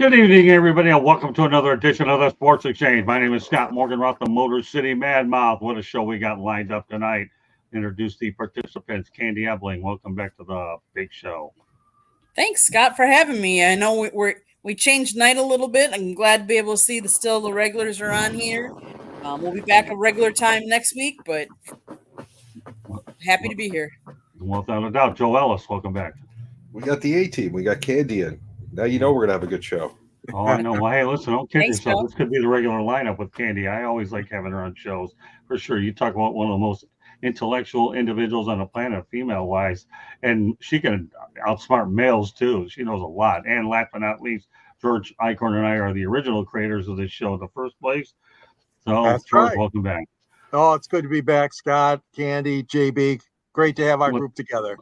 Good evening, everybody, and welcome to another edition of the Sports Exchange. My name is Scott Morganroth, the Motor City Mad Mouth. What a show we got lined up tonight. Introduce the participants. Candy Ebling, welcome back to the big show. Thanks, Scott, for having me. I know we changed night a little bit. I'm glad to be able to see the regulars are on here. We'll be back at regular time next week, but happy to be here. Without a doubt, Joe Ellis, welcome back. We got the A-team. We got Candy in. Now you know we're going to have a good show. Oh, I know. Well, hey, listen, don't kid Thanks, yourself. Joe. This could be the regular lineup with Candy. I always like having her on shows. For sure. You talk about one of the most intellectual individuals on the planet, female-wise, and she can outsmart males, too. She knows a lot. And last but not least, George Eichhorn and I are the original creators of this show in the first place. So, That's George, right. welcome back. Oh, it's good to be back, Scott, Candy, JB. Great to have our group together.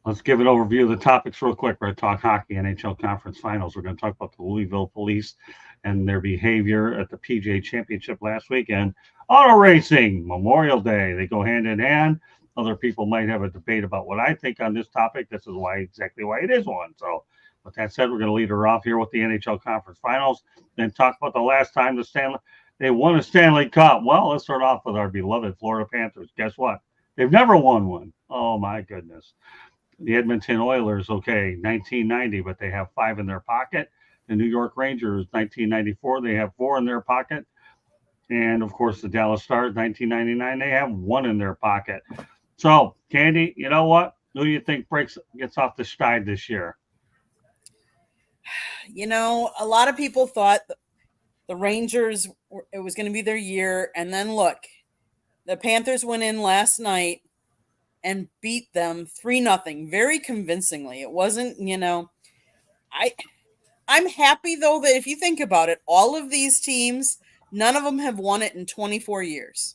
Let's give an overview of the topics real quick. We're going to talk hockey, NHL Conference Finals. We're going to talk about the Louisville Police and their behavior at the PGA Championship last weekend. Auto racing, Memorial Day. They go hand in hand. Other people might have a debate about what I think on this topic. This is exactly why it is one. So with that said, we're going to lead her off here with the NHL Conference Finals, then talk about the last time they won a Stanley Cup. Well, let's start off with our beloved Florida Panthers. Guess what? They've never won one. Oh, my goodness. The Edmonton Oilers, 1990, but they have 5 in their pocket. The New York Rangers, 1994, they have 4 in their pocket. And, of course, the Dallas Stars, 1999, they have 1 in their pocket. So, Candy, you know what? Who do you think gets off the schneid this year? You know, a lot of people thought the Rangers, it was going to be their year. And then, look, the Panthers went in last night and beat them 3-0 very convincingly. It wasn't, I'm happy though that if you think about it, all of these teams, none of them have won it in 24 years.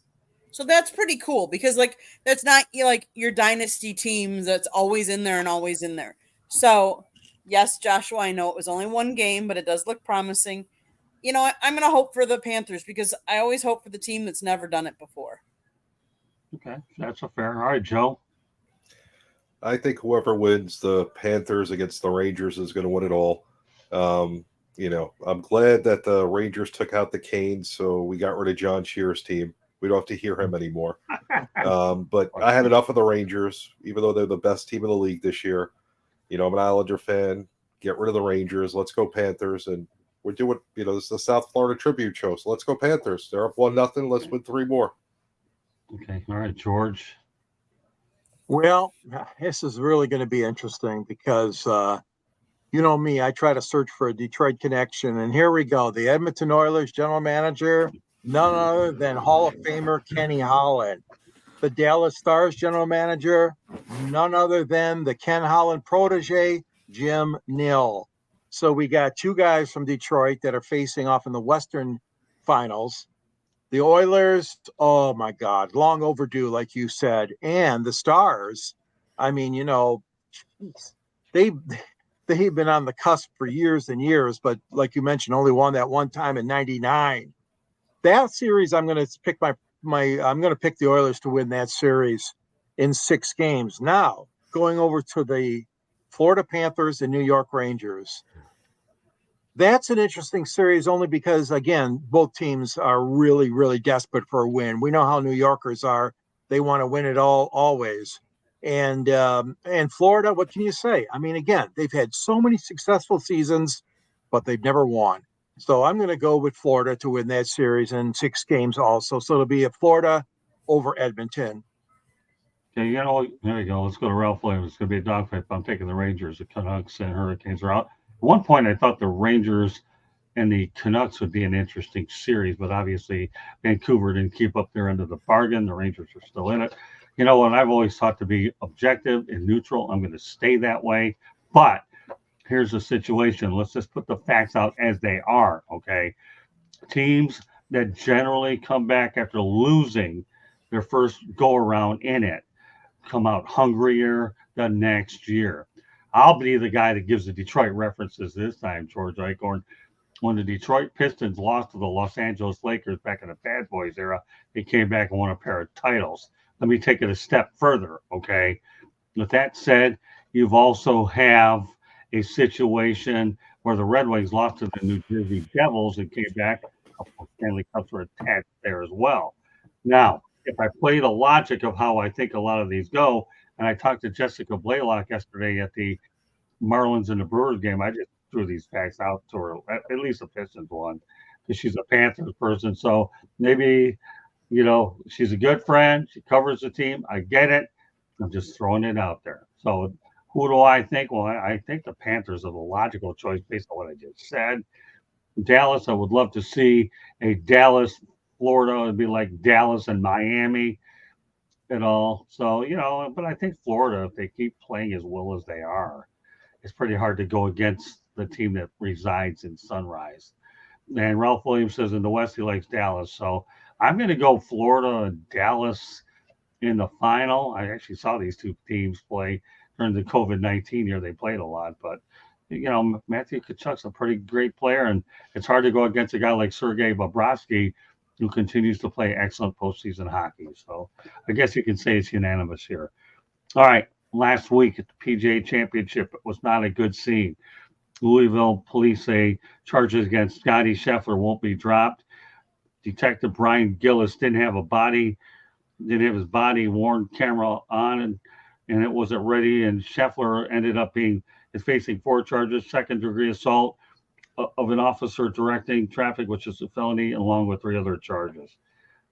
So that's pretty cool because that's not like your dynasty teams that's always in there and always in there. So yes, Joshua, I know it was only one game, but it does look promising. I'm going to hope for the Panthers because I always hope for the team that's never done it before. Okay, that's a fair. All right, Joe. I think whoever wins the Panthers against the Rangers is going to win it all. I'm glad that the Rangers took out the Canes, so we got rid of John Shear's team. We don't have to hear him anymore. But I had enough of the Rangers, even though they're the best team in the league this year. I'm an Islander fan. Get rid of the Rangers. Let's go Panthers. And we're doing, this is the South Florida Tribute show, so let's go Panthers. They're up 1-0. Let's win 3 more. Okay. All right, George. Well, this is really going to be interesting because, you know me, I try to search for a Detroit connection. And here we go. The Edmonton Oilers general manager, none other than Hall of Famer Kenny Holland. The Dallas Stars general manager, none other than the Ken Holland protege, Jim Nill. So we got 2 guys from Detroit that are facing off in the Western Finals. The Oilers, oh my God, long overdue, like you said. And the Stars, I mean, they've been on the cusp for years and years, but like you mentioned, only won that one time in '99. That series, I'm going to pick I'm going to pick the Oilers to win that series in 6 games. Now, going over to the Florida Panthers and New York Rangers. That's an interesting series only because, again, both teams are really, really desperate for a win. We know how New Yorkers are. They want to win it all, always. And Florida, what can you say? I mean, again, they've had so many successful seasons, but they've never won. So I'm going to go with Florida to win that series in 6 games also. So it'll be a Florida over Edmonton. Okay, there you go. Let's go to Ralph Williams. It's going to be a dogfight. I'm taking the Rangers. The Canucks and Hurricanes are out. At one point, I thought the Rangers and the Canucks would be an interesting series, but obviously Vancouver didn't keep up their end of the bargain. The Rangers are still in it. You know what? I've always thought to be objective and neutral. I'm going to stay that way. But here's the situation. Let's just put the facts out as they are, okay? Teams that generally come back after losing their first go-around in it come out hungrier the next year. I'll be the guy that gives the Detroit references this time, George Eichhorn. When the Detroit Pistons lost to the Los Angeles Lakers back in the Bad Boys era, they came back and won a pair of titles. Let me take it a step further, okay? With that said, you've also have a situation where the Red Wings lost to the New Jersey Devils and came back. A couple of Stanley Cups were attached there as well. Now, if I play the logic of how I think a lot of these go, and I talked to Jessica Blaylock yesterday at the Marlins and the Brewers game, I just threw these facts out to her, at least the Pistons one, because she's a Panthers person. So maybe, she's a good friend. She covers the team. I get it. I'm just throwing it out there. So who do I think? Well, I think the Panthers are the logical choice based on what I just said. Dallas, I would love to see a Dallas, Florida. It'd be like Dallas and Miami and all. So, but I think Florida, if they keep playing as well as they are, it's pretty hard to go against the team that resides in Sunrise. And Ralph Williams says in the West, he likes Dallas. So I'm going to go Florida and Dallas in the final. I actually saw these two teams play during the COVID-19 year. They played a lot, but Matthew Tkachuk's a pretty great player, and it's hard to go against a guy like Sergei Bobrovsky, who continues to play excellent postseason hockey. So I guess you can say it's unanimous here. All right, last week at the PGA Championship, it was not a good scene. Louisville police say charges against Scotty Scheffler won't be dropped. Detective Brian Gillis didn't have his body worn camera on, and it wasn't ready, and Scheffler ended up facing 4 charges: second-degree assault of an officer directing traffic, which is a felony, along with 3 other charges.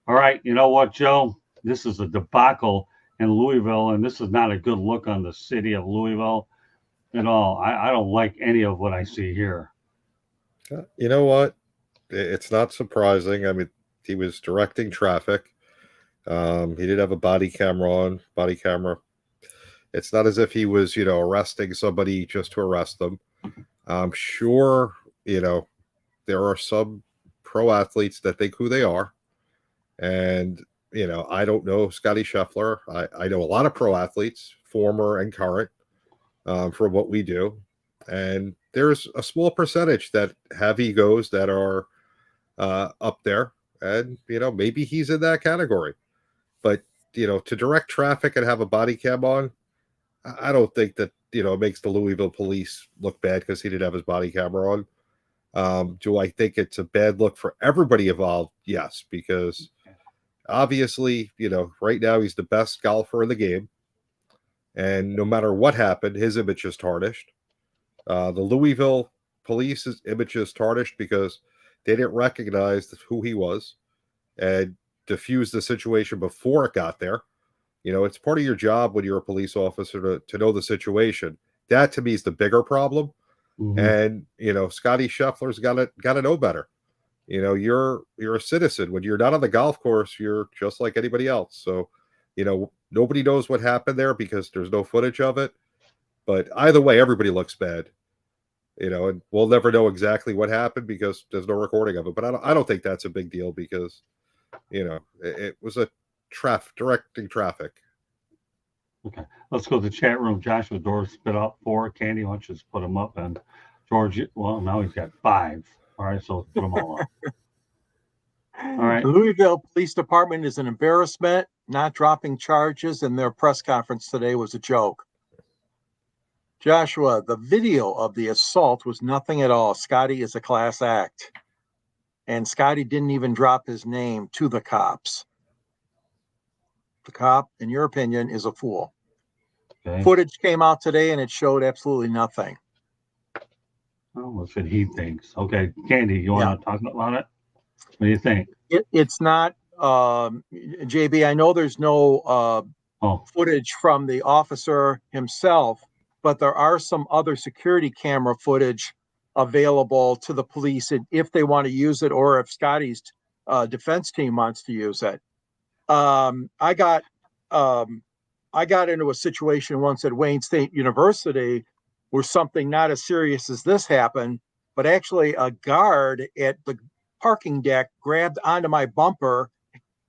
All right, you know what, Joe? This is a debacle in Louisville, and this is not a good look on the city of Louisville at all. I don't like any of what I see here. You know what? It's not surprising. I mean, he was directing traffic. He did have a body camera. It's not as if he was, arresting somebody just to arrest them. I'm sure, there are some pro athletes that think who they are. And, I don't know Scotty Scheffler. I know a lot of pro athletes, former and current, for what we do. And there's a small percentage that have egos that are up there. And, maybe he's in that category. But, to direct traffic and have a body cam on, I don't think that, it makes the Louisville police look bad because he didn't have his body camera on. Do I think it's a bad look for everybody involved? Yes, because obviously, right now he's the best golfer in the game. And no matter what happened, his image is tarnished. The Louisville police's image is tarnished because they didn't recognize who he was and diffuse the situation before it got there. It's part of your job when you're a police officer to know the situation. That to me is the bigger problem. Mm-hmm. And Scotty Scheffler's got to know better. You're a citizen. When you're not on the golf course, you're just like anybody else. So, nobody knows what happened there because there's no footage of it. But either way, everybody looks bad. And we'll never know exactly what happened because there's no recording of it. But I don't think that's a big deal because, it was a directing traffic. Okay, let's go to the chat room. Joshua Doors spit out 4. Candy, why don't you just put them up? And George, well, now he's got 5. All right, so put them all up. All right. The Louisville Police Department is an embarrassment. Not dropping charges, and their press conference today was a joke. Joshua, the video of the assault was nothing at all. Scotty is a class act. And Scotty didn't even drop his name to the cops. The cop, in your opinion, is a fool. Okay. Footage came out today, and it showed absolutely nothing. Oh, that's what he thinks. Okay, Candy, you want to talk about it? What do you think? It's not, JB, I know there's no footage from the officer himself, but there are some other security camera footage available to the police if they want to use it, or if Scotty's defense team wants to use it. I got into a situation once at Wayne State University where something not as serious as this happened, but actually a guard at the parking deck grabbed onto my bumper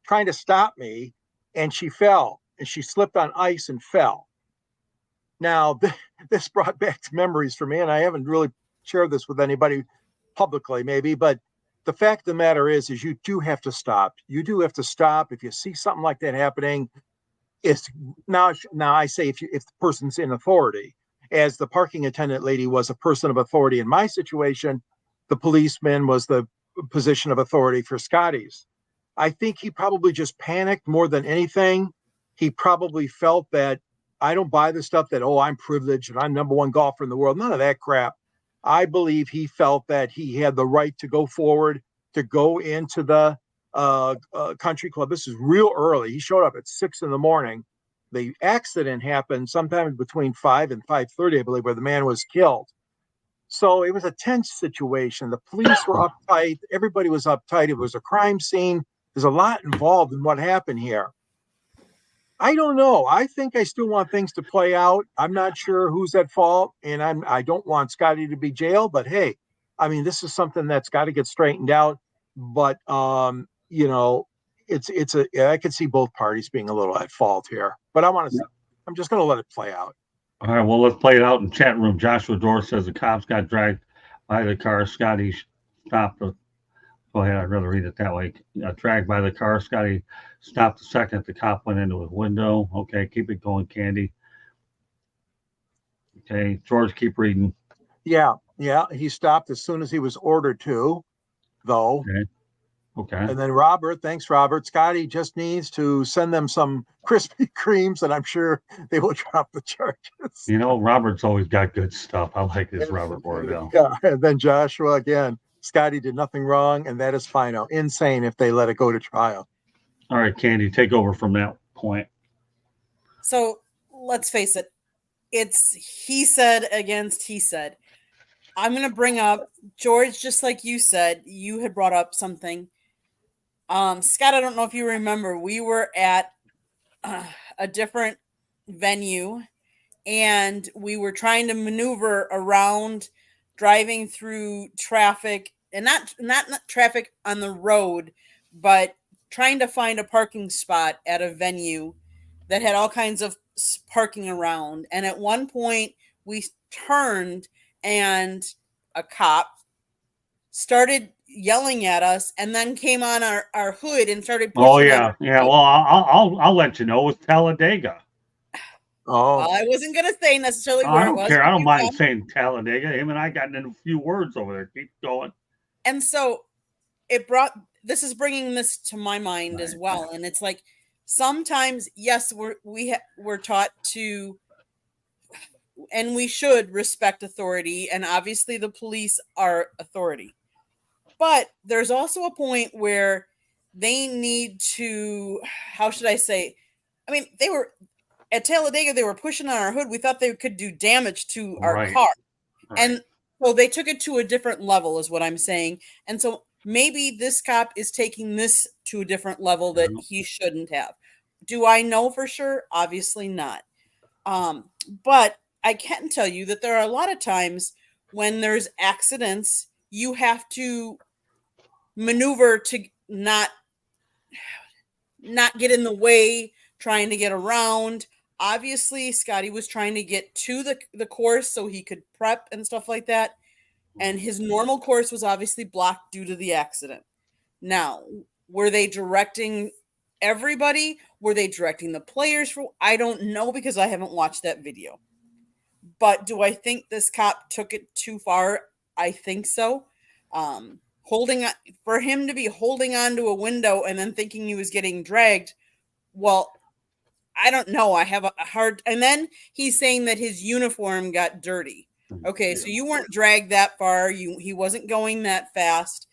trying to stop me, and she fell, and she slipped on ice and fell. Now, this brought back memories for me, and I haven't really shared this with anybody publicly maybe, but the fact of the matter is you do have to stop. You do have to stop if you see something like that happening. It's now I say if the person's in authority, as the parking attendant lady was a person of authority in my situation, the policeman was the position of authority for Scotty's. I think he probably just panicked more than anything. He probably felt that I don't buy the stuff that, oh, I'm privileged and I'm number one golfer in the world. None of that crap. I believe he felt that he had the right to go forward, to go into the country club. This is real early. He showed up at 6 a.m. The accident happened sometime between 5 and 5:30, I believe, where the man was killed. So it was a tense situation. The police were uptight. Everybody was uptight. It was a crime scene. There's a lot involved in what happened here. I don't know. I think I still want things to play out. I'm not sure who's at fault, and I don't want Scotty to be jailed. But hey, I mean, this is something that's got to get straightened out. But you know, I could see both parties being a little at fault here. But I'm just going to let it play out. All right, well, let's play it out in chat room. Joshua Dorr says the cops got dragged by the car. Scotty stopped the. Go ahead, I'd rather read it that way. Dragged by the car. Scotty stopped the second the cop went into his window. Okay, keep it going, Candy. Okay, George, keep reading. Yeah, he stopped as soon as he was ordered to, though. Okay. And then Robert, thanks, Robert. Scotty just needs to send them some Krispy Kremes, and I'm sure they will drop the charges. You know, Robert's always got good stuff. I like this Robert Bordeaux. Yeah, and then Joshua again. Scotty did nothing wrong, and that is fine. Insane if they let it go to trial. All right, Candy, take over from that point. So let's face it. It's he said against he said. I'm going to bring up, George, just like you said, you had brought up something. Scott, I don't know if you remember, we were at a different venue and we were trying to maneuver around driving through traffic, and not traffic on the road, but trying to find a parking spot at a venue that had all kinds of parking around. And at one point we turned and a cop started yelling at us and then came on our hood and started pushing. Oh yeah. Well, I'll let you know. It was Talladega. Oh, well, I wasn't gonna say necessarily where I it don't was. care. I don't mind saying Talladega. Him and I got in a few words over there. Keep going. And so this is bringing this to my mind as well. And it's like, sometimes, yes, we're taught to, and we should respect authority. And obviously the police are authority. But there's also a point where they need to, how should I say? I mean, they were at Talladega, they were pushing on our hood. We thought they could do damage to our car. Right. And so they took it to a different level is what I'm saying. And so maybe this cop is taking this to a different level that he shouldn't have. Do I know for sure? Obviously not. But I can tell you that there are a lot of times when there's accidents, you have to maneuver to not get in the way, trying to get around. Obviously, Scotty was trying to get to the course so he could prep and stuff like that. And his normal course was obviously blocked due to the accident. Now, were they directing everybody? Were they directing the players? I don't know because I haven't watched that video. But do I think this cop took it too far? I think so. For him to be holding onto a window and then thinking he was getting dragged, well, I don't know. I have a hard, and then he's saying that his uniform got dirty. Okay, so you weren't dragged that far. He wasn't going that fast.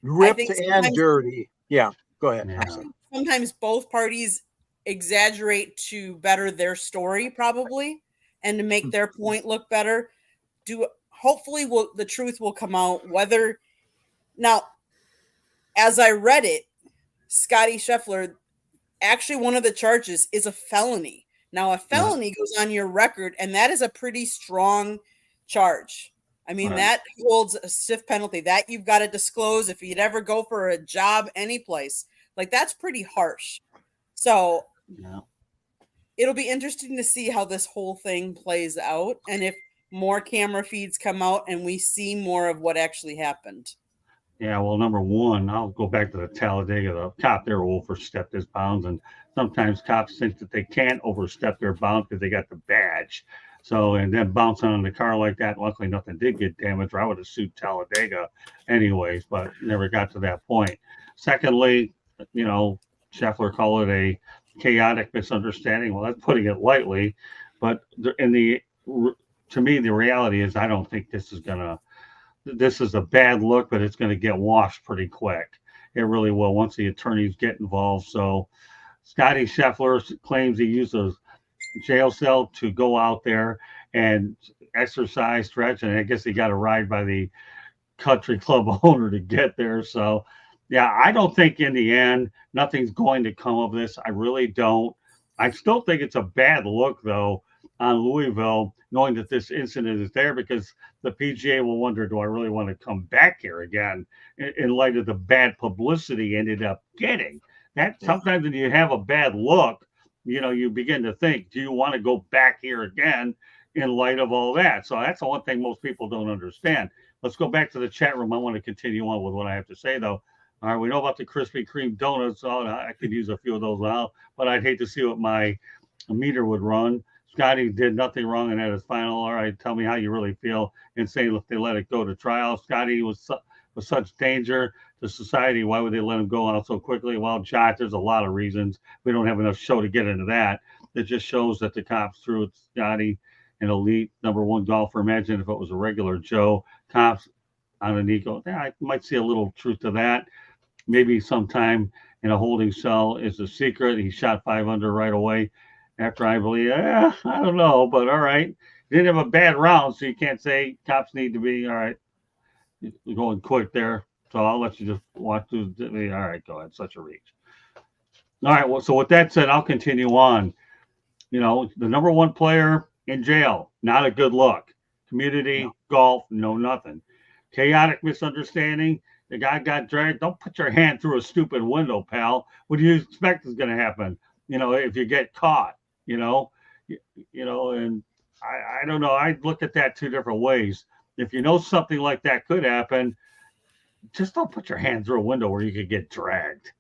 Ripped and dirty. Yeah, go ahead. Yeah. Sometimes both parties exaggerate to better their story, probably, and to make their point look better. Hopefully the truth will come out. Whether now, as I read it, Scotty Scheffler, actually one of the charges is a felony. Now, a felony goes on your record, and that is a pretty strong charge. I mean, that holds a stiff penalty. That you've got to disclose if you'd ever go for a job anyplace. Like, that's pretty harsh. So it'll be interesting to see how this whole thing plays out, and if more camera feeds come out and we see more of what actually happened. Yeah, well, number one, I'll go back to the Talladega. The cop there overstepped his bounds, and sometimes cops think that they can't overstep their bounds because they got the badge. So, and then bouncing on the car like that, luckily nothing did get damaged, or I would have sued Talladega anyways, but never got to that point. Secondly, you know, Scheffler called it a chaotic misunderstanding. Well, that's putting it lightly, but in the to me, the reality is I don't think this is a bad look, but it's going to get washed pretty quick. It really will once the attorneys get involved. So Scotty Scheffler claims he used a jail cell to go out there and exercise, stretch, and I guess he got a ride by the country club owner to get there. So, yeah, I don't think in the end nothing's going to come of this. I really don't. I still think it's a bad look, though, on Louisville, knowing that this incident is there because the PGA will wonder, do I really want to come back here again in light of the bad publicity ended up getting? That sometimes when you have a bad look, you know, you begin to think, do you want to go back here again in light of all that? So that's the one thing most people don't understand. Let's go back to the chat room. I want to continue on with what I have to say, though. All right, we know about the Krispy Kreme donuts. Oh, I could use a few of those now, but I'd hate to see what my meter would run. Scotty did nothing wrong and at his final. All right, tell me how you really feel and say if they let it go to trial. Scotty was such danger to society. Why would they let him go out so quickly? Well, Josh, there's a lot of reasons. We don't have enough show to get into that. It just shows that the cops threw at Scotty, an elite number one golfer. Imagine if it was a regular Joe. Cops on a Nico. Yeah, I might see a little truth to that. Maybe sometime in a holding cell is a secret. He shot 5 under right away. After I believe, I don't know, but all right. He didn't have a bad round, so you can't say cops need to be all right. You're going quick there, so I'll let you just watch through. All right, go ahead. Such a reach. All right. Well, so with that said, I'll continue on. You know, the number one player in jail, not a good look. Community, golf, no nothing. Chaotic misunderstanding. The guy got dragged. Don't put your hand through a stupid window, pal. What do you expect is going to happen? You know, if you get caught. You know, and I don't know. I look at that two different ways. If you know something like that could happen, just don't put your hand through a window where you could get dragged.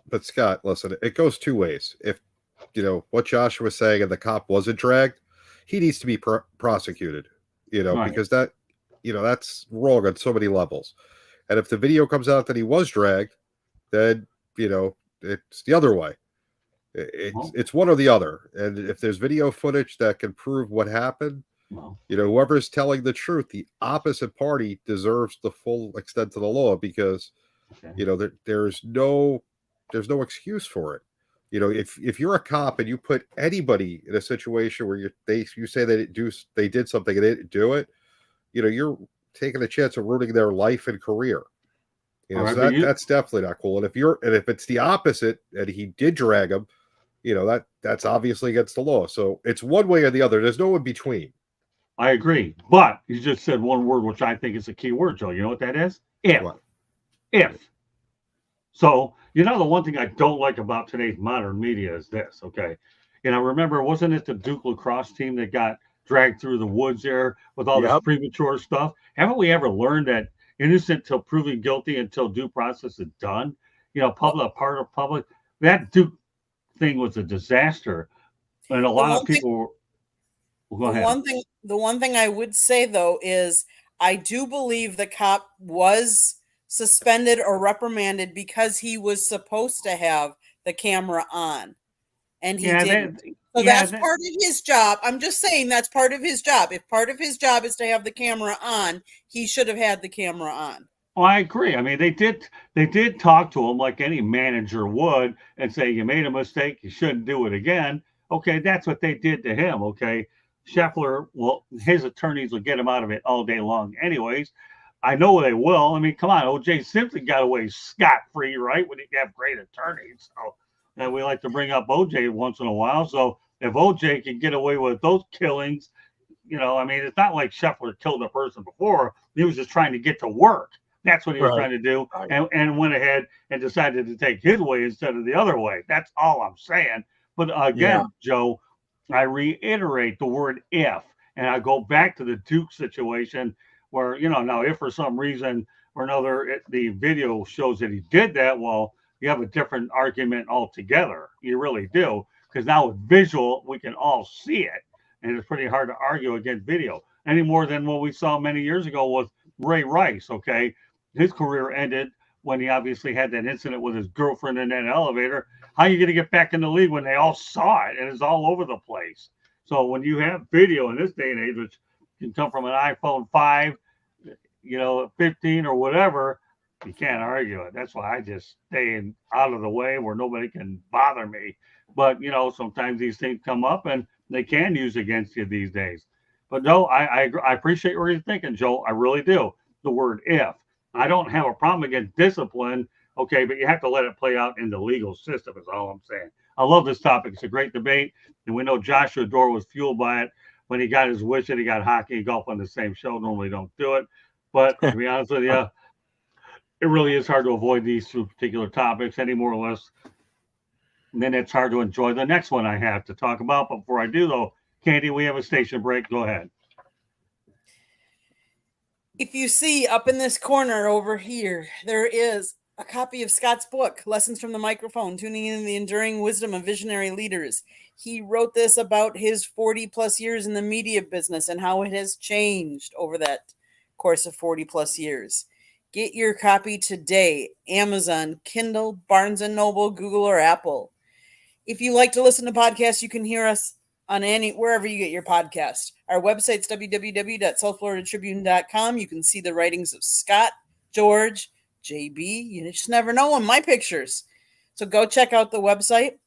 But Scott, listen, it goes two ways. If you know what Joshua was saying and the cop wasn't dragged, he needs to be prosecuted. You know, Right. because that's wrong on so many levels. And if the video comes out that he was dragged, then it's the other way. It's one or the other. And if there's video footage that can prove what happened, whoever's telling the truth, the opposite party deserves the full extent of the law because, there's no excuse for it. You know, if you're a cop and you put anybody in a situation where you say they did something and they didn't do it, you're taking a chance of ruining their life and career. Right, so that's definitely not cool. And if it's the opposite and he did drag him, that's obviously against the law. So it's one way or the other. There's no in between. I agree. But you just said one word, which I think is a key word, Joe. You know what that is? If. What? If. So, the one thing I don't like about today's modern media is this, okay? Remember, wasn't it the Duke lacrosse team that got dragged through the woods there with all this premature stuff? Haven't we ever learned that innocent till proven guilty until due process is done? Part of public. That Duke thing was a disaster, and a lot of people go ahead. The one thing I would say though is I do believe the cop was suspended or reprimanded because he was supposed to have the camera on, and he didn't. That's part of his job. I'm just saying that's part of his job. If part of his job is to have the camera on, he should have had the camera on. Oh, I agree. I mean, they did talk to him like any manager would and say, you made a mistake, you shouldn't do it again. Okay, that's what they did to him. Okay. Scheffler, well, his attorneys will get him out of it all day long. Anyways, I know they will. I mean, come on, OJ Simpson got away scot-free, right? When you have great attorneys. So, and we like to bring up OJ once in a while. So if OJ can get away with those killings, I mean, it's not like Scheffler killed a person before. He was just trying to get to work. That's what he was trying to do, and went ahead and decided to take his way instead of the other way. That's all I'm saying. But again, Joe, I reiterate the word if, and I go back to the Duke situation where, now if for some reason or another, the video shows that he did that, well, you have a different argument altogether. You really do, because now with visual, we can all see it, and it's pretty hard to argue against video any more than what we saw many years ago with Ray Rice. Okay, his career ended when he obviously had that incident with his girlfriend in that elevator. How are you going to get back in the league when they all saw it and it's all over the place? So when you have video in this day and age, which can come from an iPhone 5, 15 or whatever, you can't argue it. That's why I just stay out of the way where nobody can bother me. But, sometimes these things come up and they can use against you these days. But no, I appreciate what you're thinking, Joe. I really do. The word if. I don't have a problem against discipline, okay, but you have to let it play out in the legal system is all I'm saying. I love this topic. It's a great debate, and we know Joshua Dorr was fueled by it when he got his wish that he got hockey and golf on the same show. Normally don't do it, but to be honest with you, it really is hard to avoid these two particular topics any more or less. And then it's hard to enjoy the next one I have to talk about. But before I do, though, Candy, we have a station break. Go ahead. If you see up in this corner over here, there is a copy of Scott's book, Lessons from the Microphone, Tuning in the Enduring Wisdom of Visionary Leaders. He wrote this about his 40 plus years in the media business and how it has changed over that course of 40 plus years. Get your copy today. Amazon, Kindle, Barnes & Noble, Google, or Apple. If you like to listen to podcasts, you can hear us on wherever you get your podcast. Our website's www.southfloridatribune.com. You can see the writings of Scott, George, JB. You just never know on my pictures. So go check out the website.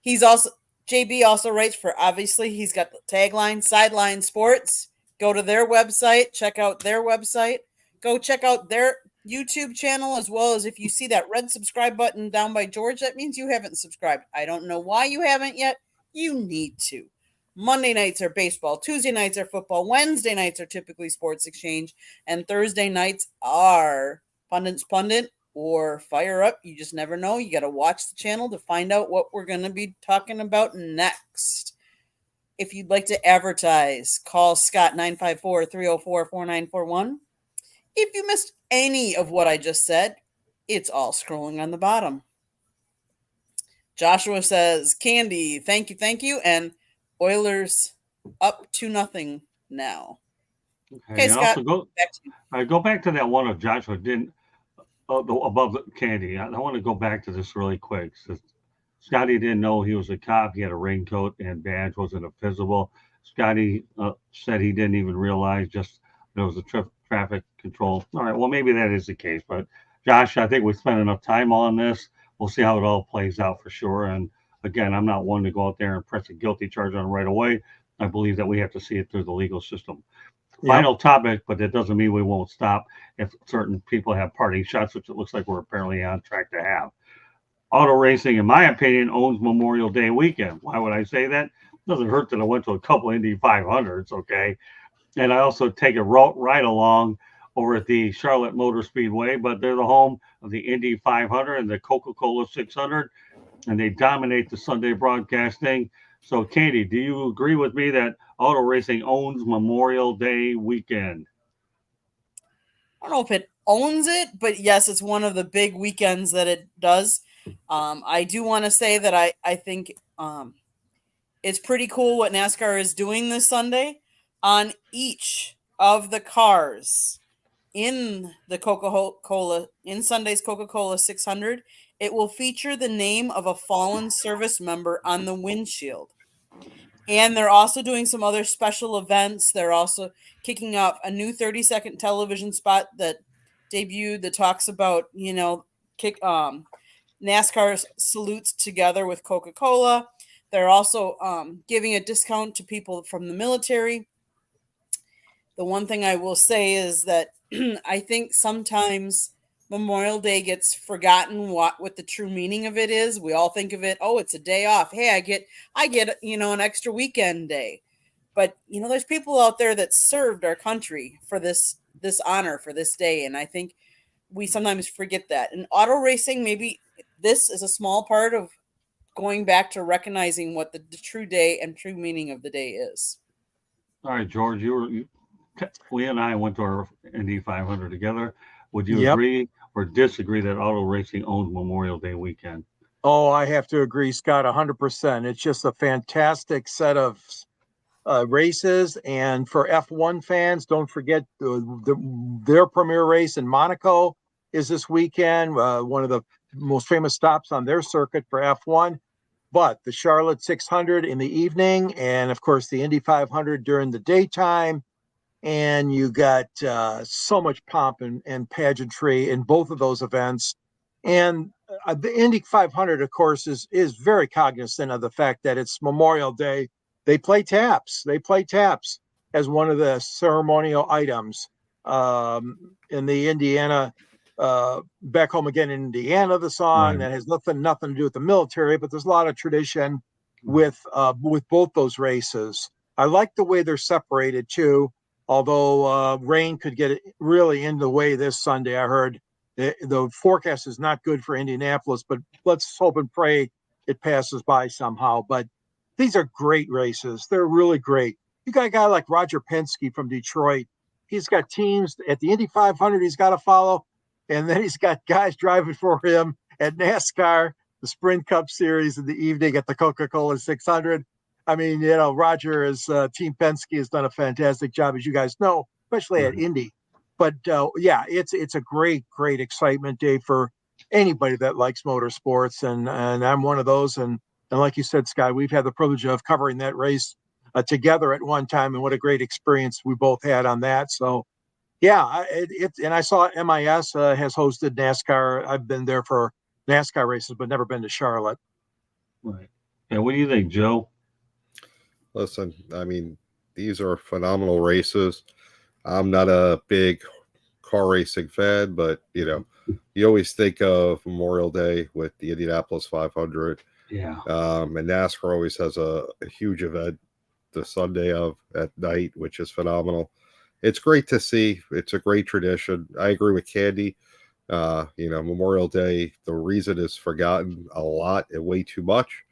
JB also writes for, obviously, he's got the tagline, Sideline Sports. Go to their website, check out their website. Go check out their YouTube channel, as well as if you see that red subscribe button down by George, that means you haven't subscribed. I don't know why you haven't yet. You need to. Monday nights are baseball. Tuesday nights are football. Wednesday nights are typically Sports Exchange. And Thursday nights are Pundit's Pundit or Fire Up. You just never know. You got to watch the channel to find out what we're going to be talking about next. If you'd like to advertise, call Scott 954-304-4941. If you missed any of what I just said, it's all scrolling on the bottom. Joshua says, Candy, thank you. And Oilers up 2-0 now. Okay, Scott. Go back to that one of Joshua didn't above the Candy. I want to go back to this really quick. So Scotty didn't know he was a cop. He had a raincoat and badge, wasn't visible. Scotty said he didn't even realize just there was a traffic control. All right, well, maybe that is the case. But, Josh, I think we spent enough time on this. We'll see how it all plays out for sure. And, again, I'm not one to go out there and press a guilty charge on right away. I believe that we have to see it through the legal system. Final topic, but that doesn't mean we won't stop if certain people have parting shots, which it looks like we're apparently on track to have. Auto racing, in my opinion, owns Memorial Day weekend. Why would I say that? It doesn't hurt that I went to a couple Indy 500s, okay? And I also take a right along over at the Charlotte Motor Speedway, but they're the home of the Indy 500 and the Coca-Cola 600, and they dominate the Sunday broadcasting. So, Katie, do you agree with me that auto racing owns Memorial Day weekend? I don't know if it owns it, but yes, it's one of the big weekends that it does. I do want to say that I think it's pretty cool what NASCAR is doing this Sunday. On each of the cars in the Coca-Cola, in Sunday's Coca-Cola 600, it will feature the name of a fallen service member on the windshield. And they're also doing some other special events. They're also kicking off a new 30-second television spot that debuted that talks about, NASCAR salutes together with Coca-Cola. They're also giving a discount to people from the military. The one thing I will say is that I think sometimes Memorial Day gets forgotten what the true meaning of it is. We all think of it, oh, it's a day off. Hey, I get an extra weekend day. But there's people out there that served our country for this honor, for this day, and I think we sometimes forget that. And auto racing, maybe this is a small part of going back to recognizing what the true day and true meaning of the day is. All right, George, we and I went to our Indy 500 together. Would you Yep. agree or disagree that auto racing owns Memorial Day weekend? Oh, I have to agree, Scott, 100%. It's just a fantastic set of races. And for F1 fans, don't forget their premier race in Monaco is this weekend, one of the most famous stops on their circuit for F1. But the Charlotte 600 in the evening, and of course the Indy 500 during the daytime. And you got so much pomp and pageantry in both of those events. And the Indy 500, of course, is very cognizant of the fact that it's Memorial Day. They play taps. They play taps as one of the ceremonial items. In the Indiana, back home again in Indiana, the song that has nothing to do with the military, but there's a lot of tradition with both those races. I like the way they're separated too. Although rain could get really in the way this Sunday. I heard the forecast is not good for Indianapolis, but let's hope and pray it passes by somehow. But these are great races. They're really great. You got a guy like Roger Penske from Detroit. He's got teams at the Indy 500 he's got to follow. And then he's got guys driving for him at NASCAR, the Sprint Cup Series in the evening at the Coca-Cola 600. I mean, Roger is Team Penske has done a fantastic job, as you guys know, especially at Indy. But yeah, it's a great excitement day for anybody that likes motorsports, and I'm one of those. And like you said, Scott, we've had the privilege of covering that race together at one time, and what a great experience we both had on that. So yeah, and I saw MIS has hosted NASCAR. I've been there for NASCAR races, but never been to Charlotte. Right. Yeah. What do you think, Joe? Listen, I mean, these are phenomenal races. I'm not a big car racing fan, but, you always think of Memorial Day with the Indianapolis 500. Yeah. And NASCAR always has a huge event the Sunday at night, which is phenomenal. It's great to see. It's a great tradition. I agree with Candy. Memorial Day, the reason is forgotten a lot and way too much.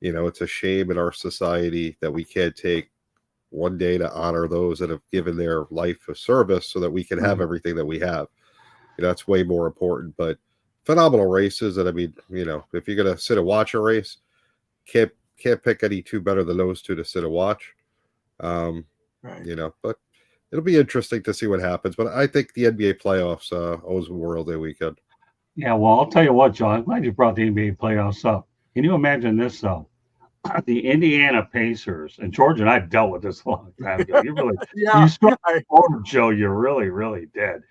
It's a shame in our society that we can't take one day to honor those that have given their life of service so that we can have everything that we have. That's way more important. But phenomenal races. And I mean, if you're going to sit and watch a race, can't pick any two better than those two to sit and watch. Right. But it'll be interesting to see what happens. But I think the NBA playoffs owes Memorial Day weekend. Yeah, well, I'll tell you what, John. I'm glad you brought the NBA playoffs up. Can you imagine this, though? The Indiana Pacers, and George and I dealt with this a long time ago. You really, you struck forward, Joe. You really, really did.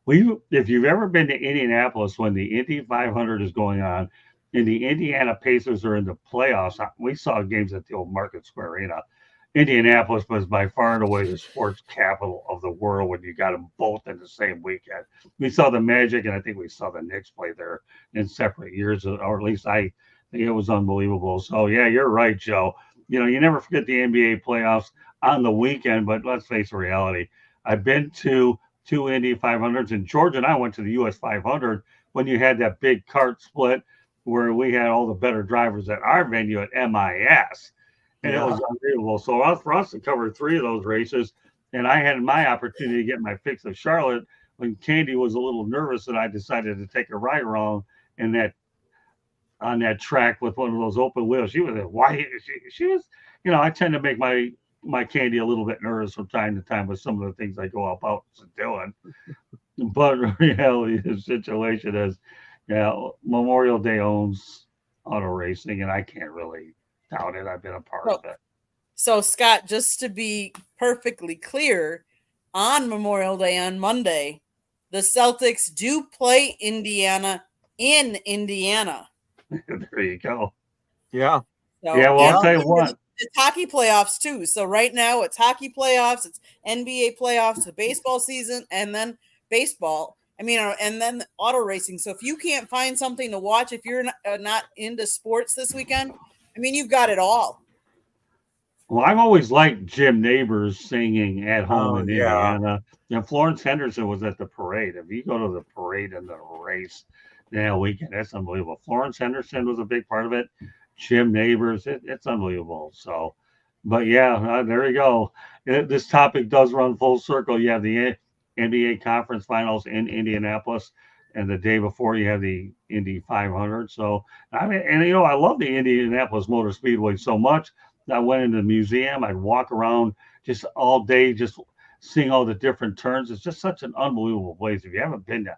If you've ever been to Indianapolis when the Indy 500 is going on, and the Indiana Pacers are in the playoffs, we saw games at the old Market Square Arena. Indianapolis was by far and away the sports capital of the world when you got them both in the same weekend. We saw the Magic, and I think we saw the Knicks play there in separate years, or at least I think it was unbelievable. So, yeah, you're right, Joe. You never forget the NBA playoffs on the weekend, but let's face the reality. I've been to two Indy 500s, and George and I went to the US 500 when you had that big cart split where we had all the better drivers at our venue at MIS. And it was unbelievable. So for us to cover three of those races, and I had my opportunity to get my fix of Charlotte when Candy was a little nervous that I decided to take a ride around on that track with one of those open wheels. She was why she was, I tend to make my Candy a little bit nervous from time to time with some of the things I go about doing. But reality, the situation is, Memorial Day owns auto racing, and I can't really doubt it. I've been a part of it. So, Scott, just to be perfectly clear, on Memorial Day on Monday, the Celtics do play Indiana in Indiana. There you go. Yeah. So, I'll tell you what. It's hockey playoffs too. So right now it's hockey playoffs, it's NBA playoffs, the baseball season, and then baseball. And then auto racing. So if you can't find something to watch, if you're not into sports this weekend, you've got it all. Well, I've always liked Jim Neighbors singing at home in Indiana. Florence Henderson was at the parade. If you go to the parade and the race weekend, that's unbelievable. Florence Henderson was a big part of it. Jim Neighbors, it's unbelievable. So, but there you go. This topic does run full circle. You have the NBA conference finals in Indianapolis, and the day before you have the Indy 500. So I mean, and I love the Indianapolis Motor Speedway so much. I went into the museum. I'd walk around just all day, just seeing all the different turns. It's just such an unbelievable place. If you haven't been to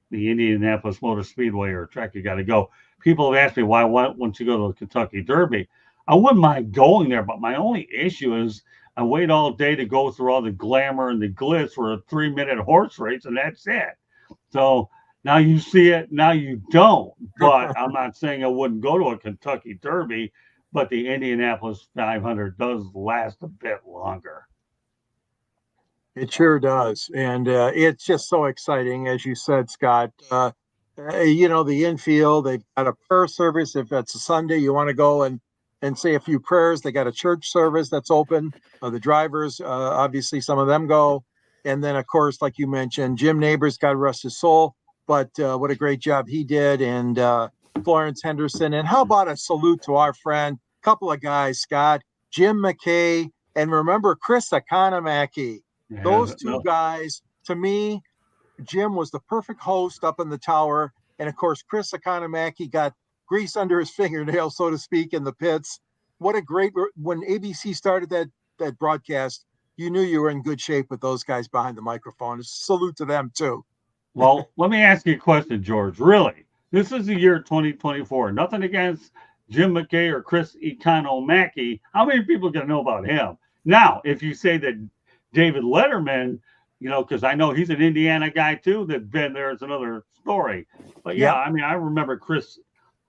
the Indianapolis Motor Speedway or track, you got to go. People have asked me why once you go to the Kentucky Derby. I wouldn't mind going there, but my only issue is I wait all day to go through all the glamour and the glitz for a 3-minute horse race, and that's it. So now you see it, now you don't. But I'm not saying I wouldn't go to a Kentucky Derby, but the Indianapolis 500 does last a bit longer. It sure does. And it's just so exciting, as you said, Scott. The infield, they've got a prayer service. If it's a Sunday, you want to go and say a few prayers. They got a church service that's open. The drivers, obviously, some of them go. And then, of course, like you mentioned, Jim Neighbors, God rest his soul. But what a great job he did. And Florence Henderson. And how about a salute to our friend, couple of guys, Scott, Jim McKay, and remember Chris Economaki. Yeah, Those two guys, to me, Jim was the perfect host up in the tower. And of course, Chris Economaki got grease under his fingernails, so to speak, in the pits. What a great, when ABC started that broadcast, you knew you were in good shape with those guys behind the microphone. Salute to them too. Well, let me ask you a question, George. Really, this is the year 2024. Nothing against Jim McKay or Chris Economaki. How many people are going to know about him? Now, if you say that David Letterman, because I know he's an Indiana guy too, that's been there, is another story. But yeah, I mean, I remember Chris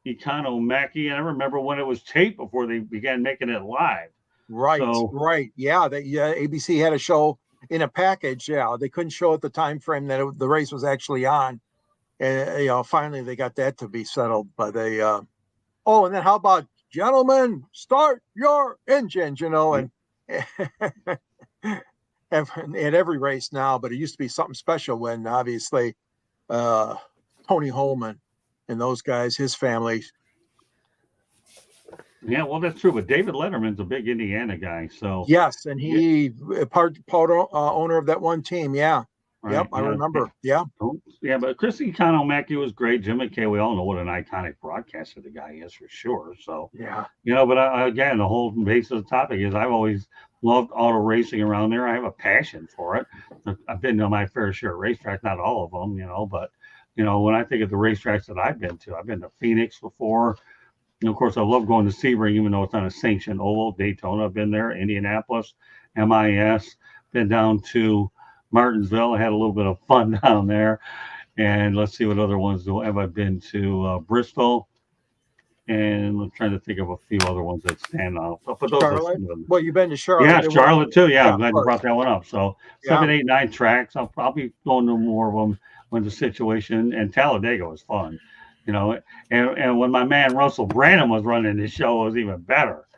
Economaki, and I remember when it was taped before they began making it live. Right, right. Yeah, ABC had a show in a package. Yeah, they couldn't show it the time frame that the race was actually on. And, finally they got that to be settled. But they, and then how about, gentlemen, start your engines, and at every race now, but it used to be something special when obviously Tony Holman and those guys, his family. Yeah, well, that's true. But David Letterman's a big Indiana guy, so yes, and he part owner of that one team. Yeah, right. Yep, I remember. Yeah, but Chris Economaki was great. Jim McKay, we all know what an iconic broadcaster the guy is for sure. So yeah, but again, the whole base of the topic is I've always loved auto racing around there. I have a passion for it. I've been to my fair share of racetracks, not all of them, but when I think of the racetracks that I've been to Phoenix before. And of course, I love going to Sebring, even though it's not a sanctioned oval. Daytona, I've been there. Indianapolis, MIS, been down to Martinsville. I had a little bit of fun down there. And let's see what other ones have I been to. Bristol. And I'm trying to think of a few other ones that stand out. But those Charlotte? Well, you've been to Charlotte. Yeah, Charlotte too. Yeah, I'm glad you brought that one up. So 7, 8, 9 tracks. I'll probably go into more of them when the situation. And Talladega was fun. And when my man Russell Brandon was running the show, it was even better.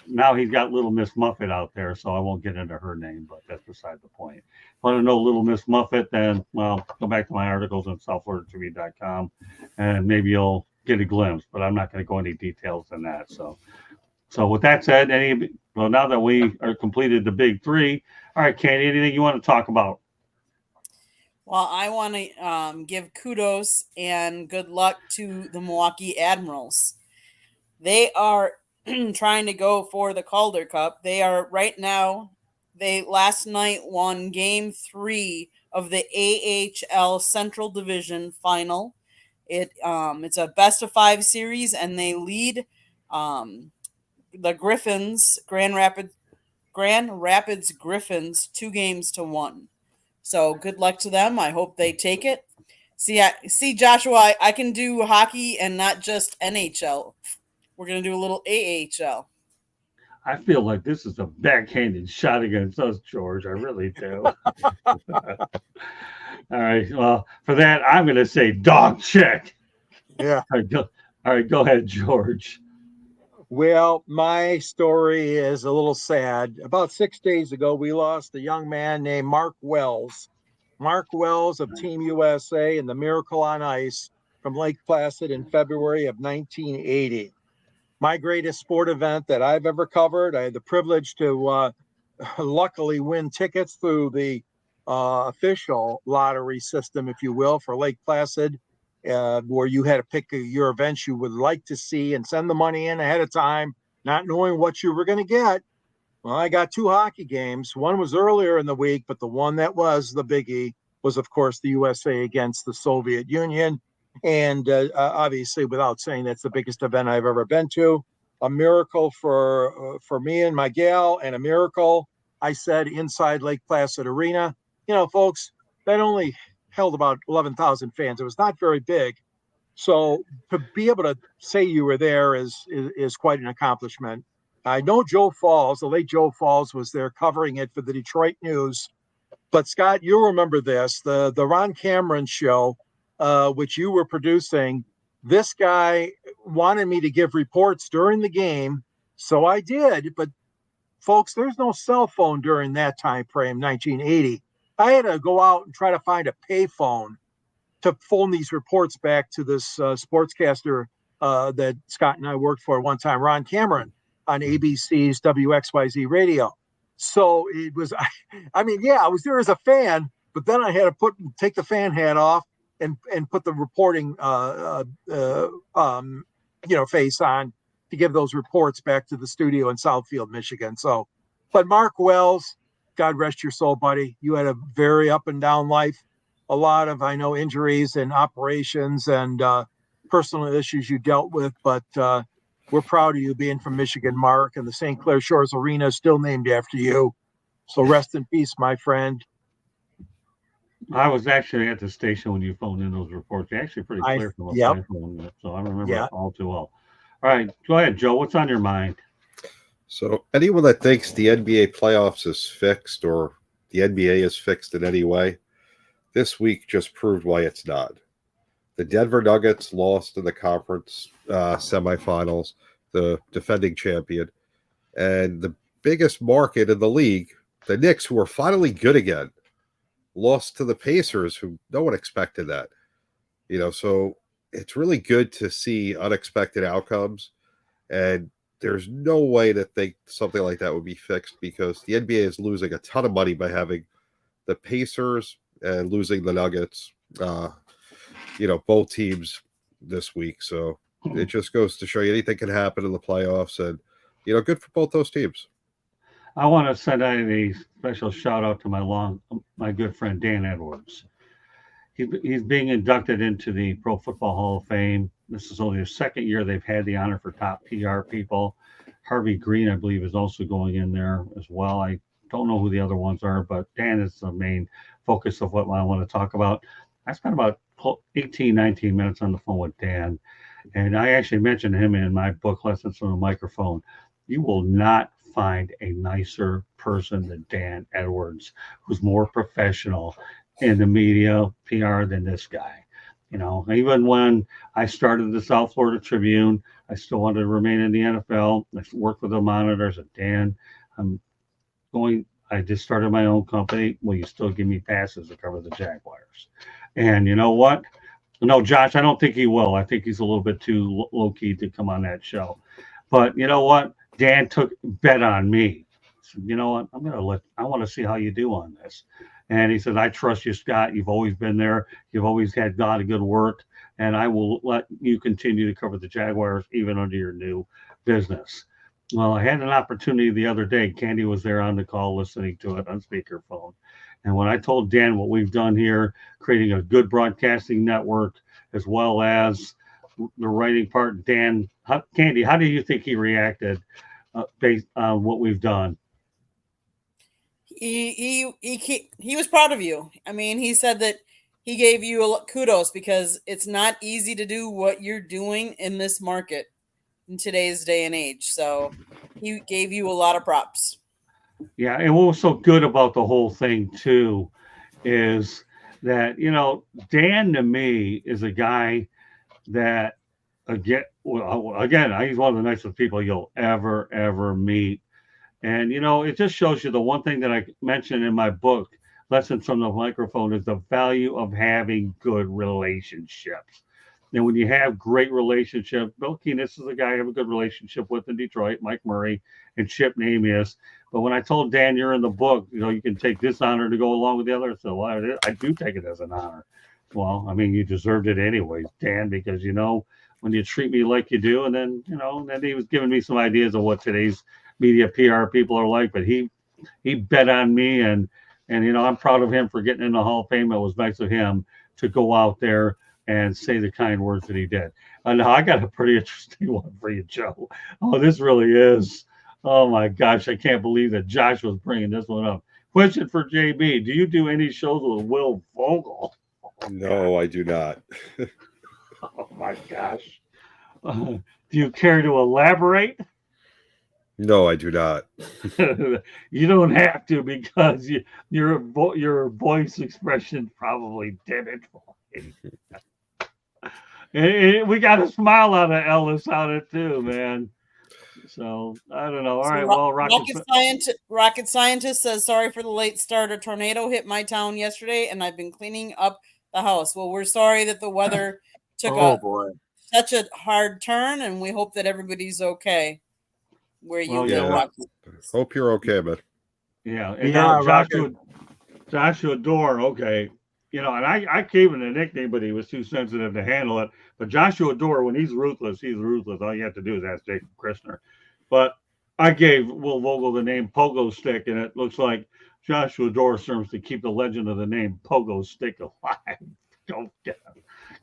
Now he's got Little Miss Muffet out there, so I won't get into her name, but that's beside the point. If you want to know Little Miss Muffet, then, well, go back to my articles on southfloridatribute.com, and maybe you'll get a glimpse, but I'm not going to go into details than that. So with that said, now that we are completed the big three, all right, Katie, anything you want to talk about? Well, I want to give kudos and good luck to the Milwaukee Admirals. They are trying to go for the Calder Cup. They are right now, they last night won Game 3 of the AHL Central Division Final. It's a best-of-5 series, and they lead the Griffins, Grand Rapids Griffins, 2-1. So good luck to them. I hope they take it. See, Joshua, I can do hockey and not just NHL. We're going to do a little AHL. I feel like this is a backhanded shot against us, George. I really do. All right. Well, for that, I'm going to say dog check. Yeah. All right. Go ahead, George. Well, my story is a little sad. About 6 days ago, we lost a young man named Mark Wells. Mark Wells of Team USA and the Miracle on Ice from Lake Placid in February of 1980. My greatest sport event that I've ever covered. I had the privilege to luckily win tickets through the official lottery system, if you will, for Lake Placid, where you had to pick your events you would like to see and send the money in ahead of time, not knowing what you were going to get. Well, I got 2 hockey games. One was earlier in the week, but the one that was the biggie was, of course, the USA against the Soviet Union. And obviously, without saying, that's the biggest event I've ever been to. A miracle for me and my gal, and a miracle, I said, inside Lake Placid Arena. You know, folks, that only held about 11,000 fans. It was not very big. So to be able to say you were there is quite an accomplishment. I know Joe Falls, the late Joe Falls, was there covering it for the Detroit News. But Scott, you'll remember this, the Ron Cameron show, which you were producing. This guy wanted me to give reports during the game, so I did. But folks, there's no cell phone during that time frame, 1980. I had to go out and try to find a payphone to phone these reports back to this sportscaster that Scott and I worked for one time, Ron Cameron, on ABC's WXYZ radio. So it was, I mean, yeah, I was there as a fan, but then I had to take the fan hat off and put the reporting, face on to give those reports back to the studio in Southfield, Michigan. So, but Mark Wells, God rest your soul, buddy. You had a very up and down life. A lot of, I know, injuries and operations and personal issues you dealt with, but we're proud of you being from Michigan, Mark, and the St. Clair Shores Arena is still named after you. So rest in peace, my friend. I was actually at the station when you phoned in those reports. They're actually pretty clear from the phone, so I remember it all too well. All right, go ahead, Joe. What's on your mind? So anyone that thinks the NBA playoffs is fixed or the NBA is fixed in any way, this week just proved why it's not. The Denver Nuggets lost in the conference semifinals, the defending champion, and the biggest market in the league, the Knicks, who are finally good again, lost to the Pacers, who no one expected that. You know, so it's really good to see unexpected outcomes, and there's no way to think something like that would be fixed because the NBA is losing a ton of money by having the Pacers and losing the Nuggets, both teams this week. So it just goes to show you anything can happen in the playoffs, and, good for both those teams. I want to send out a special shout out to my good friend Dan Edwards. He's being inducted into the Pro Football Hall of Fame. This is only the second year they've had the honor for top PR people. Harvey Green, I believe, is also going in there as well. I don't know who the other ones are, but Dan is the main focus of what I want to talk about. I spent about 18, 19 minutes on the phone with Dan, and I actually mentioned him in my book, Lessons from the Microphone. You will not find a nicer person than Dan Edwards, who's more professional in the media PR than this guy. Even when I started the South Florida Tribune, I still wanted to remain in the NFL. I worked with the monitors at Dan. I just started my own company. Will you still give me passes to cover the Jaguars? And you know what? No, Josh, I don't think he will. I think he's a little bit too low key to come on that show. But you know what? Dan took bet on me. So, you know what? I want to see how you do on this. And he said, I trust you, Scott. You've always been there. You've always had a good work. And I will let you continue to cover the Jaguars even under your new business. Well, I had an opportunity the other day. Candy was there on the call listening to it on speakerphone. And when I told Dan what we've done here, creating a good broadcasting network, as well as the writing part, Candy, how do you think he reacted based on what we've done? He was proud of you. I mean, he said that he gave you kudos because it's not easy to do what you're doing in this market in today's day and age. So he gave you a lot of props. Yeah, and what was so good about the whole thing too is that, Dan to me is a guy that again, he's one of the nicest people you'll ever meet. And, it just shows you the one thing that I mentioned in my book, Lessons from the Microphone, is the value of having good relationships. And when you have great relationship, Bill Keenis is a guy I have a good relationship with in Detroit, Mike Murray and Chip Namias. But when I told Dan you're in the book, you can take this honor to go along with the other. So I do take it as an honor. Well, I mean, you deserved it anyways, Dan, because when you treat me like you do, and then then he was giving me some ideas of what today's media PR people are like. But he bet on me, and I'm proud of him for getting in the Hall of Fame. It was nice of him to go out there and say the kind words that he did. Now I got a pretty interesting one for you, Joe. Oh, this really is. Oh my gosh, I can't believe that Josh was bringing this one up. Question for JB: do you do any shows with Will Vogel? No, I do not. Oh my gosh. Do you care to elaborate? No, I do not. You don't have to, because your voice expression probably did it for me. We got a smile out of Ellis on it too, man. So I don't know. All right, well, Rocket Scientist says, sorry for the late start. A tornado hit my town yesterday, and I've been cleaning up the house. Well, we're sorry that the weather took such a hard turn, and we hope that everybody's okay where you live. Hope you're okay, man. Yeah, and now Joshua Dorr, okay. And I gave him a nickname, but he was too sensitive to handle it. But Joshua Dorr, when he's ruthless, he's ruthless. All you have to do is ask Jacob Christner. But I gave Will Vogel the name Pogo Stick, and it looks like Joshua Dorr serves to keep the legend of the name Pogo Stick alive.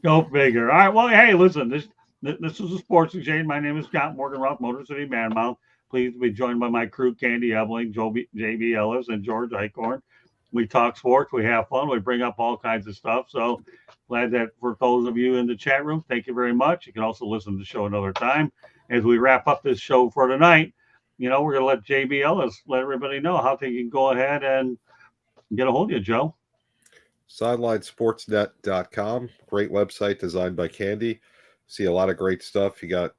Go figure. All right, well, hey, listen, this is a Sports Exchange. My name is Scott Morgan-Roth, Motor City Manmouth. Pleased to be joined by my crew, Candy Ebling, JB Ellis, and George Eichhorn. We talk sports, we have fun, we bring up all kinds of stuff. So glad that for those of you in the chat room, thank you very much. You can also listen to the show another time. As we wrap up this show for tonight, we're going to let JB Ellis let everybody know how they can go ahead and get a hold of you, Joe. SidelineSportsNet.com, great website designed by Candy. See a lot of great stuff. You got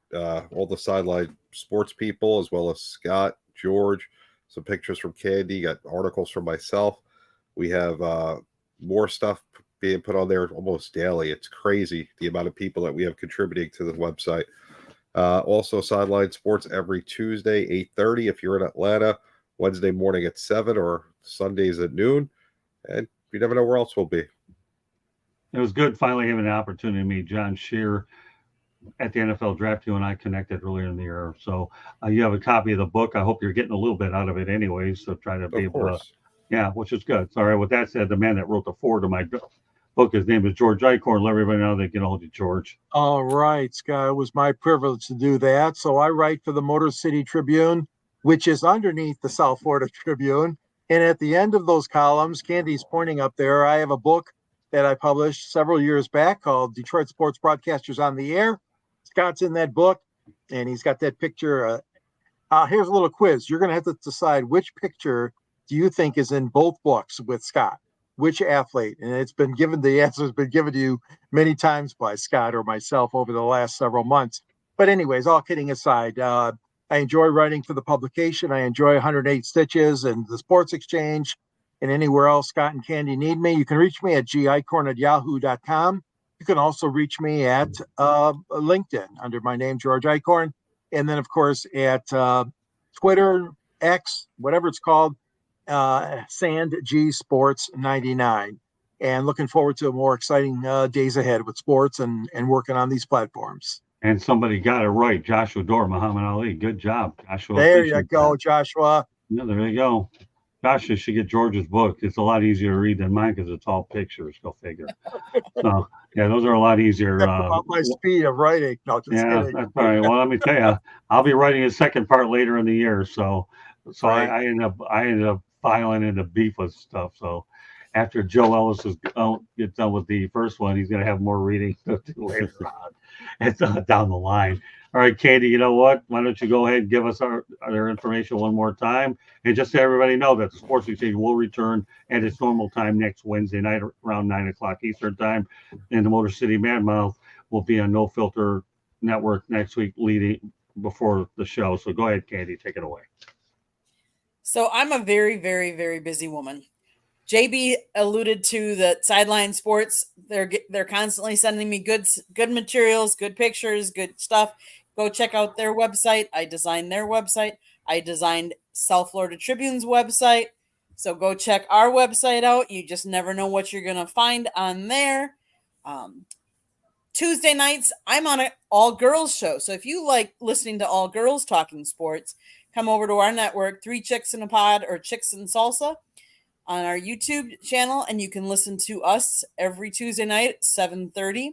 all the sideline sports people, as well as Scott, George, some pictures from Candy, got articles from myself. We have more stuff being put on there almost daily. It's crazy the amount of people that we have contributing to the website. Also, Sideline Sports every Tuesday, 8:30 if you're in Atlanta, Wednesday morning at 7, or Sundays at noon. And you never know where else we'll be. It was good finally having the opportunity to meet John Scheer at the NFL Draft. You and I connected earlier in the year. So you have a copy of the book. I hope you're getting a little bit out of it anyway. So try to be able to. Yeah, which is good. Sorry, with that said, the man that wrote the foreword to my book, his name is George Eichhorn. Let everybody know they can hold you, George. All right, Scott. It was my privilege to do that. So I write for the Motor City Tribune, which is underneath the South Florida Tribune. And at the end of those columns, Candy's pointing up there, I have a book that I published several years back called Detroit Sports Broadcasters on the Air. Scott's in that book, and he's got that picture. Here's a little quiz. You're going to have to decide which picture do you think is in both books with Scott? Which athlete? And the answer has been given to you many times by Scott or myself over the last several months. But anyways, all kidding aside, I enjoy writing for the publication. I enjoy 108 Stitches and the Sports Exchange and anywhere else Scott and Candy need me. You can reach me at gicorn@yahoo.com. You can also reach me at LinkedIn under my name, George Eichhorn. And then, of course, at Twitter, X, whatever it's called, Sand G Sports 99. And looking forward to more exciting days ahead with sports and working on these platforms. And somebody got it right. Joshua Dorr, Muhammad Ali. Good job, Joshua. There you go, Joshua. Yeah, there you go. Joshua should get George's book. It's a lot easier to read than mine because it's all pictures. Go figure. So, yeah, those are a lot easier. About my speed of writing. No, just kidding. That's all right. Well, let me tell you, I'll be writing a second part later in the year. So right. I ended up filing into beef with stuff. So after Joe Ellis gets done with the first one, he's going to have more reading to do later on. It's down the line. All right, Candy, you know what? Why don't you go ahead and give us our information one more time? And just so everybody know that the Sports Exchange will return at its normal time next Wednesday night around 9 o'clock Eastern time. And the Motor City Madmouth will be on No Filter Network next week leading before the show. So go ahead, Candy, take it away. So I'm a very, very, very busy woman. JB alluded to that Sideline Sports. They're constantly sending me good materials, good pictures, good stuff. Go check out their website. I designed their website. I designed South Florida Tribune's website. So go check our website out. You just never know what you're going to find on there. Tuesday nights, I'm on an all-girls show. So if you like listening to all girls talking sports, come over to our network, 3 Chicks in a Pod or Chicks and Salsa on our YouTube channel, and you can listen to us every Tuesday night at 7:30.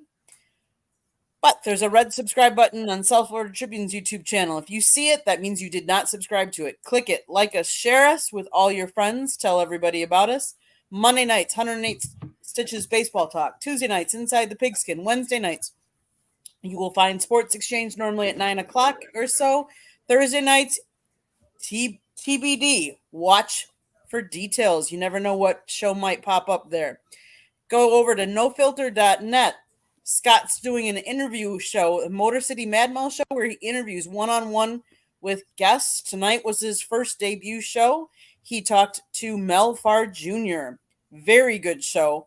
But there's a red subscribe button on South Florida Tribune's YouTube channel. If you see it, that means you did not subscribe to it. Click it, like us, share us with all your friends, tell everybody about us. Monday nights, 108 Stitches Baseball Talk. Tuesday nights, Inside the Pigskin. Wednesday nights, you will find Sports Exchange normally at 9 o'clock or so. Thursday nights, TBD. Watch for details. You never know what show might pop up there. Go over to nofilter.net. Scott's doing an interview show, a Motor City Mad Mall show, where he interviews one-on-one with guests. Tonight was his first debut show. He talked to Mel Farr Jr. Very good show.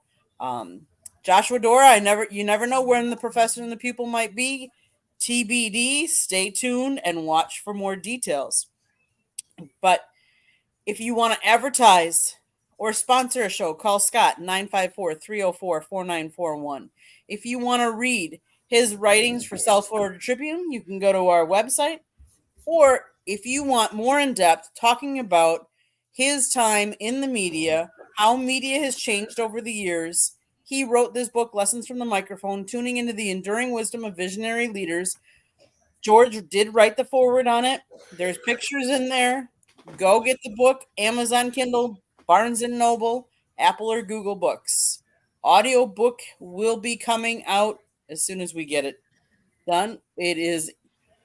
Joshua Dora, you never know when the professor and the pupil might be. TBD, stay tuned and watch for more details. But if you want to advertise or sponsor a show, call Scott 954-304-4941. If you want to read his writings for South Florida Tribune, you can go to our website. Or if you want more in-depth talking about his time in the media, how media has changed over the years, he wrote this book, Lessons from the Microphone, Tuning into the Enduring Wisdom of Visionary Leaders. George did write the foreword on it. There's pictures in there. Go get the book, Amazon Kindle, Barnes & Noble, Apple or Google Books. Audio book will be coming out as soon as we get it done. We're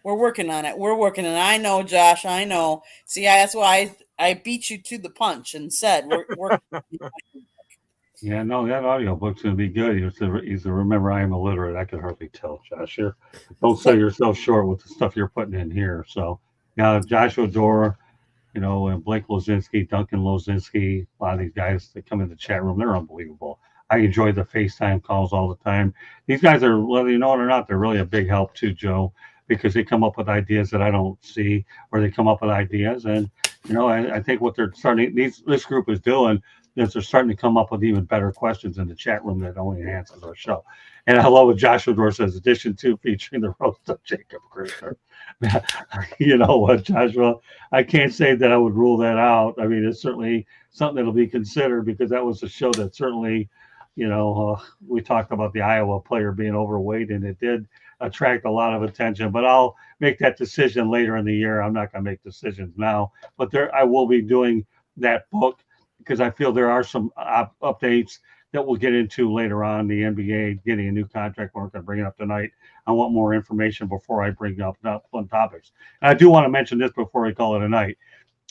working on it. I know, Josh, I know. See, that's why I beat you to the punch and said we're Yeah, no, that audiobook's going to be good. Remember, I am illiterate. I can hardly tell, Josh. Don't sell yourself short with the stuff you're putting in here. So, now Joshua Dora, and Blake Lozinski, Duncan Lozinski, a lot of these guys that come in the chat room, they're unbelievable. I enjoy the FaceTime calls all the time. These guys are, whether you know it or not, they're really a big help too, Joe, because they come up with ideas that I don't see, or they come up with ideas. And, I think what they're starting, this group is doing, is they're starting to come up with even better questions in the chat room that only enhances our show. And I love what Joshua Dora says, edition 2 featuring the roast of Jacob Cruiser. You know what, Joshua? I can't say that I would rule that out. I mean, it's certainly something that'll be considered, because that was a show that certainly, we talked about the Iowa player being overweight, and it did attract a lot of attention. But I'll make that decision later in the year. I'm not going to make decisions now. But I will be doing that book, because I feel there are some updates that we'll get into later on. The NBA getting a new contract. We're not going to bring it up tonight. I want more information before I bring up fun topics. And I do want to mention this before we call it a night.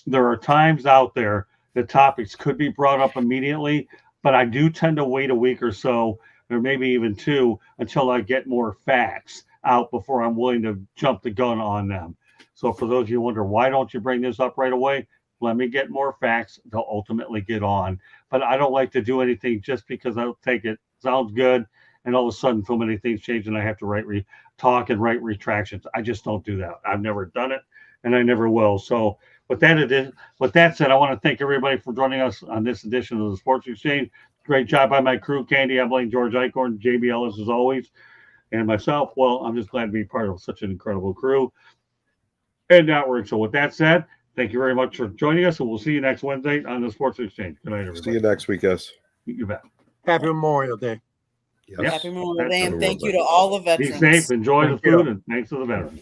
There are times out there that topics could be brought up immediately, but I do tend to wait a week or so, or maybe even 2, until I get more facts out before I'm willing to jump the gun on them. So for those of you who wonder, why don't you bring this up right away? Let me get more facts. They'll ultimately get on. But I don't like to do anything just because I don't think it sounds good, and all of a sudden so many things change and I have to talk and write retractions. I just don't do that. I've never done it, and I never will. So with that said, I want to thank everybody for joining us on this edition of the Sports Exchange. Great job by my crew, Candy Ebling, George Eichhorn, JB Ellis as always, and myself. Well, I'm just glad to be part of such an incredible crew and network. So with that said, thank you very much for joining us, and we'll see you next Wednesday on the Sports Exchange. Good night, everybody. See you next week, guys. You bet. Happy Memorial Day. Yes. Happy Memorial Day, and thank you to all the Be veterans. safe, enjoy the Thank you. food, and thanks to the veterans.